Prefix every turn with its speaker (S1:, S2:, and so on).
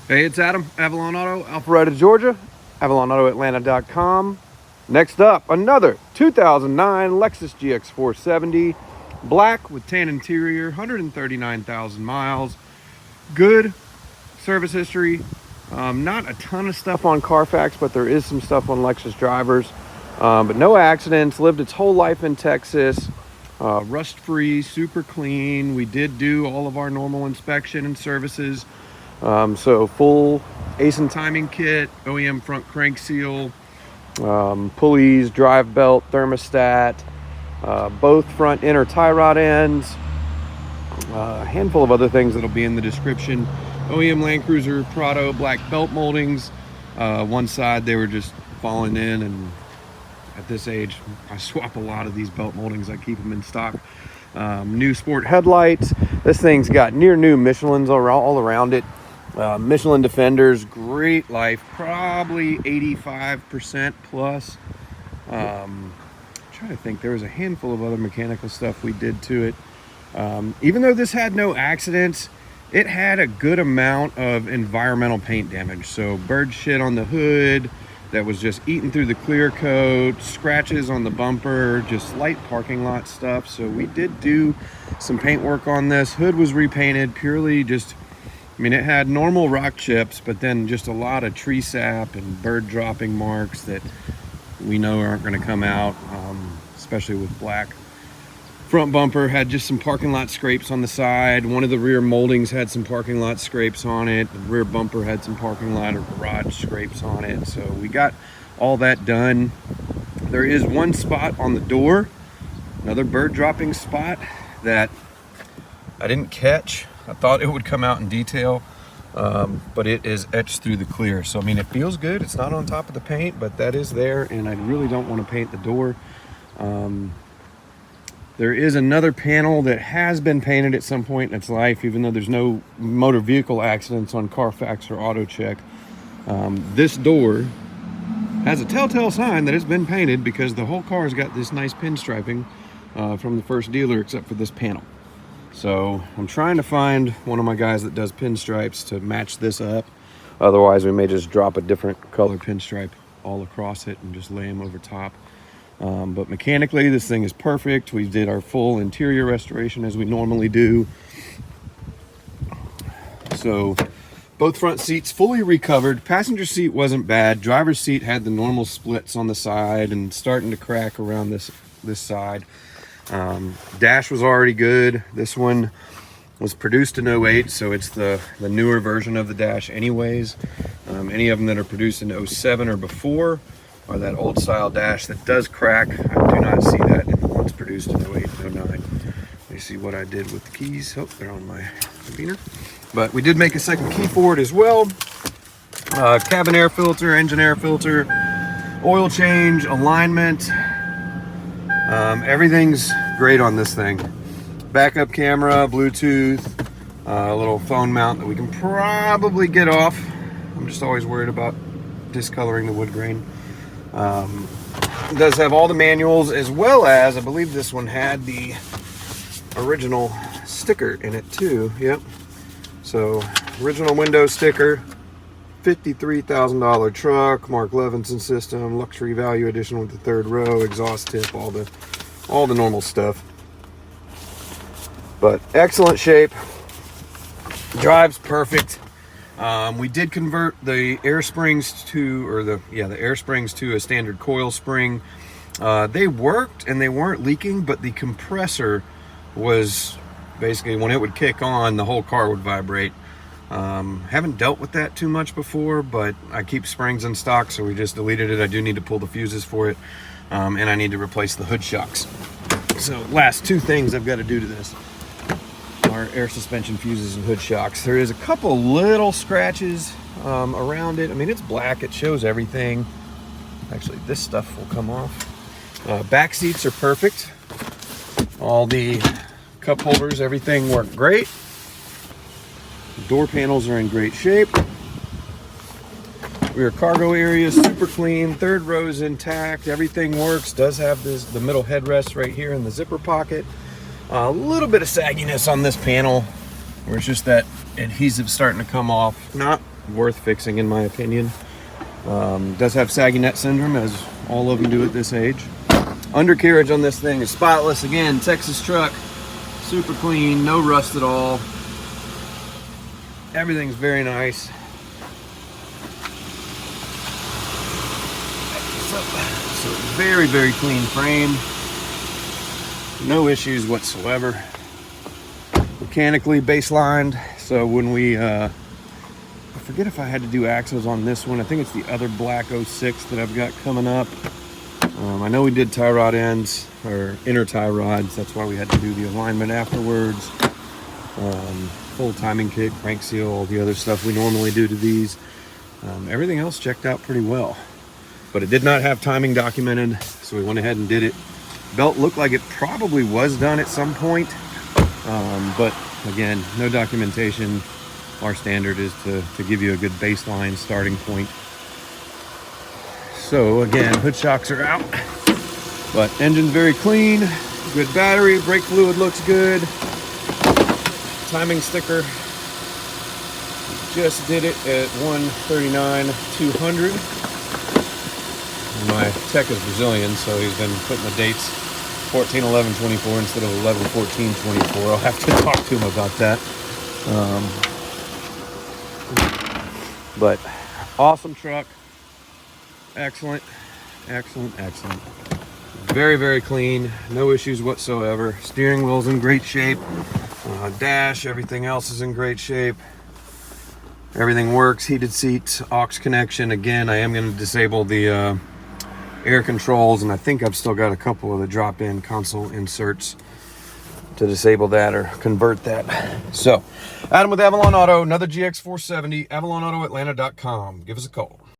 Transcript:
S1: Hey, it's Adam, Avalon Auto, Alpharetta, Georgia, AvalonAutoAtlanta.com. Next up, another 2009 Lexus GX470, black with tan interior, 139,000 miles. Good service history. Not a ton of stuff on Carfax, but there is some stuff on Lexus drivers. But no accidents, lived its whole life in Texas. Rust-free, super clean. We did do all of our normal inspection and services. So full ace and timing kit, OEM front crank seal, pulleys, drive belt, thermostat, both front inner tie rod ends, a handful of other things that'll be in the description. OEM Land Cruiser Prado black belt moldings. One side they were just falling in, and at this age I swap a lot of these belt moldings. I keep them in stock. New sport headlights. This thing's got near new Michelins all around it. Michelin Defenders, great life, probably 85% plus. I'm trying to think, there was a handful of other mechanical stuff we did to it. Even though this had no accidents, it had a good amount of environmental paint damage. So bird shit on the hood that was just eating through the clear coat, scratches on the bumper, just light parking lot stuff. So we did do some paint work on this. Hood was repainted purely just, I mean, it had normal rock chips, but then just a lot of tree sap and bird dropping marks that we know aren't going to come out, especially with black. Front bumper had just some parking lot scrapes on the side. One of the rear moldings had some parking lot scrapes on it. The rear bumper had some parking lot or garage scrapes on it. So we got all that done. There is one spot on the door, another bird dropping spot that I didn't catch. I thought it would come out in detail, but it is etched through the clear. So, I mean, it feels good. It's not on top of the paint, but that is there, and I really don't want to paint the door. There is another panel that has been painted at some point in its life, even though there's no motor vehicle accidents on Carfax or AutoCheck. This door has a telltale sign that it's been painted because the whole car's got this nice pinstriping from the first dealer, except for this panel. So I'm trying to find one of my guys that does pinstripes to match this up. Otherwise, we may just drop a different color pinstripe all across it and just lay them over top. But mechanically, this thing is perfect. We did our full interior restoration as we normally do. So both front seats fully recovered. Passenger seat wasn't bad. Driver's seat had the normal splits on the side and starting to crack around this side. Dash was already good. This one was produced in 08, so it's the newer version of the dash anyways. Any of them that are produced in 07 or before are that old style dash that does crack. I do not see that in the ones produced in 08 and 09. Let me see what I did with the keys. Oh, they're on my carabiner. But we did make a second key for it as well. Cabin air filter, engine air filter, oil change, alignment. Everything's great on this thing. Backup camera, Bluetooth, a little phone mount that we can probably get off. I'm just always worried about discoloring the wood grain. It does have all the manuals, as well as I believe this one had the original sticker in it too. Yep. So original window sticker, $53,000 truck, Mark Levinson system, luxury value edition with the third row, exhaust tip, all the normal stuff. But excellent shape, drives perfect. We did convert the air springs to, or the air springs to a standard coil spring. They worked and they weren't leaking, but the compressor was basically, when it would kick on, the whole car would vibrate. Haven't dealt with that too much before, but I keep springs in stock, so we just deleted it. I do need to pull the fuses for it, and I need to replace the hood shocks. So last two things I've got to do to this are air suspension fuses and hood shocks. There is a couple little scratches around it. I mean, it's black, it shows everything. Actually, this stuff will come off. Back seats are perfect. All the cup holders, everything worked great. Door panels are in great shape. Rear cargo area is super clean. Third row is intact. Everything works. Does have the middle headrest right here in the zipper pocket. A little bit of sagginess on this panel, where it's just that adhesive starting to come off. Not worth fixing in my opinion. Does have saggy net syndrome, as all of them do at this age. Undercarriage on this thing is spotless. Again, Texas truck, super clean, no rust at all. Everything's very nice. So very, very clean frame. No issues whatsoever. Mechanically baselined. So when we, I forget if I had to do axles on this one. I think it's the other black 06 that I've got coming up. I know we did tie rod ends, or inner tie rods. That's why we had to do the alignment afterwards. Full timing kit, crank seal, all the other stuff we normally do to these. Everything else checked out pretty well. But it did not have timing documented, so we went ahead and did it. Belt looked like it probably was done at some point. But again, no documentation. Our standard is to give you a good baseline starting point. So again, hood shocks are out, but engine's very clean, good battery, brake fluid looks good. Timing sticker, just did it at 139,200. My tech is Brazilian, so he's been putting the dates 14/11/24 instead of 11/14/24. I'll have to talk to him about that. But awesome truck. Excellent, excellent, excellent. Very, very clean. No issues whatsoever. Steering wheel's in great shape. Dash, everything else is in great shape. Everything works. Heated seats, aux connection. Again, I am going to disable the air controls, and I think I've still got a couple of the drop-in console inserts to disable that or convert that. So, Adam with Avalon Auto, another GX470, AvalonAutoAtlanta.com. Give us a call.